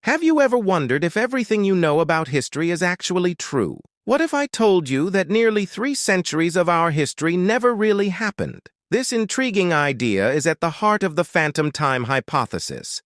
Have you ever wondered if everything you know about history is actually true? What if I told you that nearly 3 centuries of our history never really happened? This intriguing idea is at the heart of the phantom time hypothesis,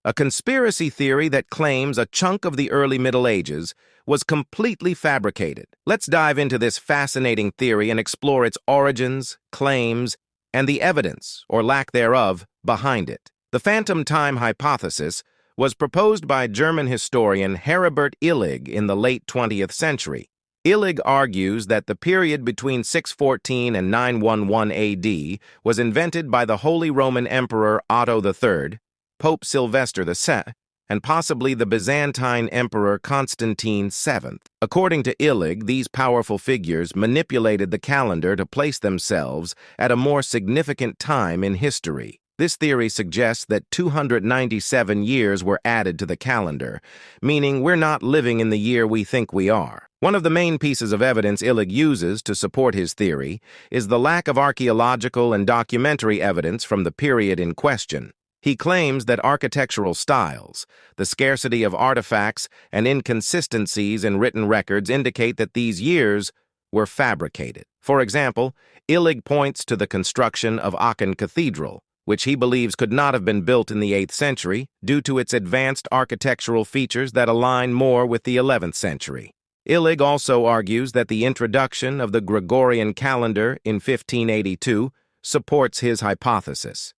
a conspiracy theory that claims a chunk of the early Middle Ages was completely fabricated. Let's dive into this fascinating theory and explore its origins, claims, and the evidence, or lack thereof, behind it. The phantom time hypothesis was proposed by German historian Heribert Illig in the late 20th century. Illig argues that the period between 614 and 911 AD was invented by the Holy Roman Emperor Otto III, Pope Sylvester II, and possibly the Byzantine Emperor Constantine VII. According to Illig, these powerful figures manipulated the calendar to place themselves at a more significant time in history. This theory suggests that 297 years were added to the calendar, meaning we're not living in the year we think we are. One of the main pieces of evidence Illig uses to support his theory is the lack of archaeological and documentary evidence from the period in question. He claims that architectural styles, the scarcity of artifacts, and inconsistencies in written records indicate that these years were fabricated. For example, Illig points to the construction of Aachen Cathedral, which he believes could not have been built in the 8th century due to its advanced architectural features that align more with the 11th century. Illig also argues that the introduction of the Gregorian calendar in 1582 supports his hypothesis.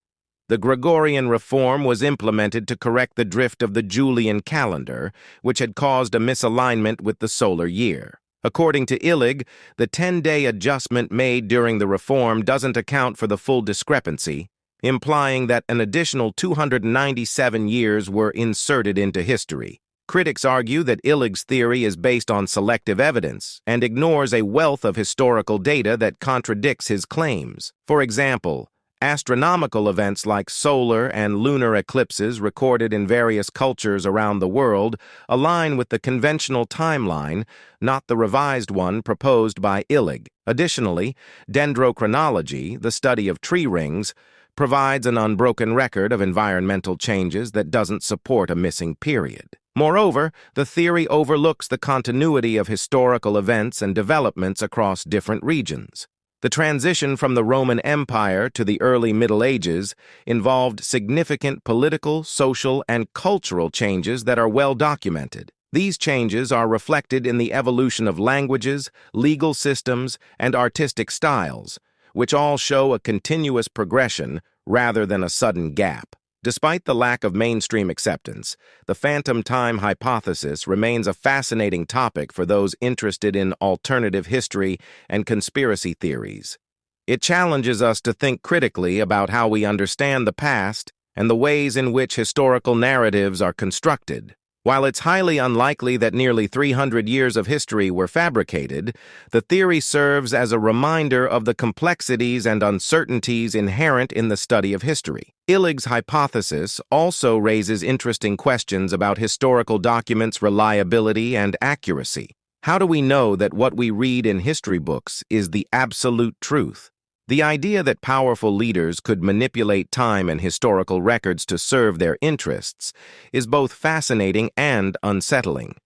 The Gregorian reform was implemented to correct the drift of the Julian calendar, which had caused a misalignment with the solar year. According to Illig, the 10-day adjustment made during the reform doesn't account for the full discrepancy, implying that an additional 297 years were inserted into history. Critics argue that Illig's theory is based on selective evidence and ignores a wealth of historical data that contradicts his claims. For example, astronomical events like solar and lunar eclipses recorded in various cultures around the world align with the conventional timeline, not the revised one proposed by Illig. Additionally, dendrochronology, the study of tree rings, provides an unbroken record of environmental changes that doesn't support a missing period. Moreover, the theory overlooks the continuity of historical events and developments across different regions. The transition from the Roman Empire to the early Middle Ages involved significant political, social, and cultural changes that are well documented. These changes are reflected in the evolution of languages, legal systems, and artistic styles, which all show a continuous progression rather than a sudden gap. Despite the lack of mainstream acceptance, the phantom time hypothesis remains a fascinating topic for those interested in alternative history and conspiracy theories. It challenges us to think critically about how we understand the past and the ways in which historical narratives are constructed. While it's highly unlikely that nearly 300 years of history were fabricated, the theory serves as a reminder of the complexities and uncertainties inherent in the study of history. Illig's hypothesis also raises interesting questions about historical documents' reliability and accuracy. How do we know that what we read in history books is the absolute truth? The idea that powerful leaders could manipulate time and historical records to serve their interests is both fascinating and unsettling.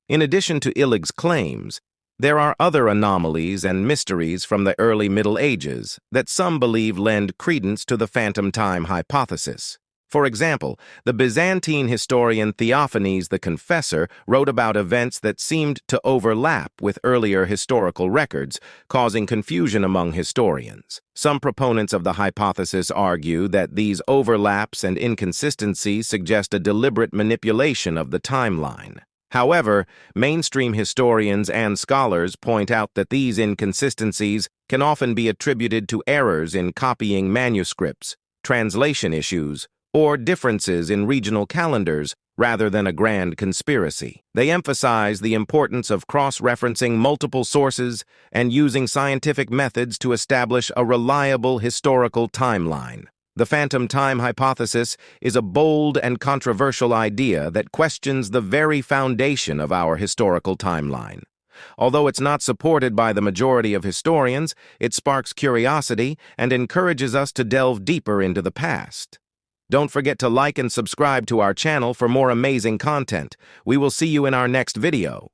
In addition to Illig's claims, there are other anomalies and mysteries from the early Middle Ages that some believe lend credence to the phantom time hypothesis. For example, the Byzantine historian Theophanes the Confessor wrote about events that seemed to overlap with earlier historical records, causing confusion among historians. Some proponents of the hypothesis argue that these overlaps and inconsistencies suggest a deliberate manipulation of the timeline. However, mainstream historians and scholars point out that these inconsistencies can often be attributed to errors in copying manuscripts, translation issues, or differences in regional calendars rather than a grand conspiracy. They emphasize the importance of cross-referencing multiple sources and using scientific methods to establish a reliable historical timeline. The phantom time hypothesis is a bold and controversial idea that questions the very foundation of our historical timeline. Although it's not supported by the majority of historians, it sparks curiosity and encourages us to delve deeper into the past. Don't forget to like and subscribe to our channel for more amazing content. We will see you in our next video.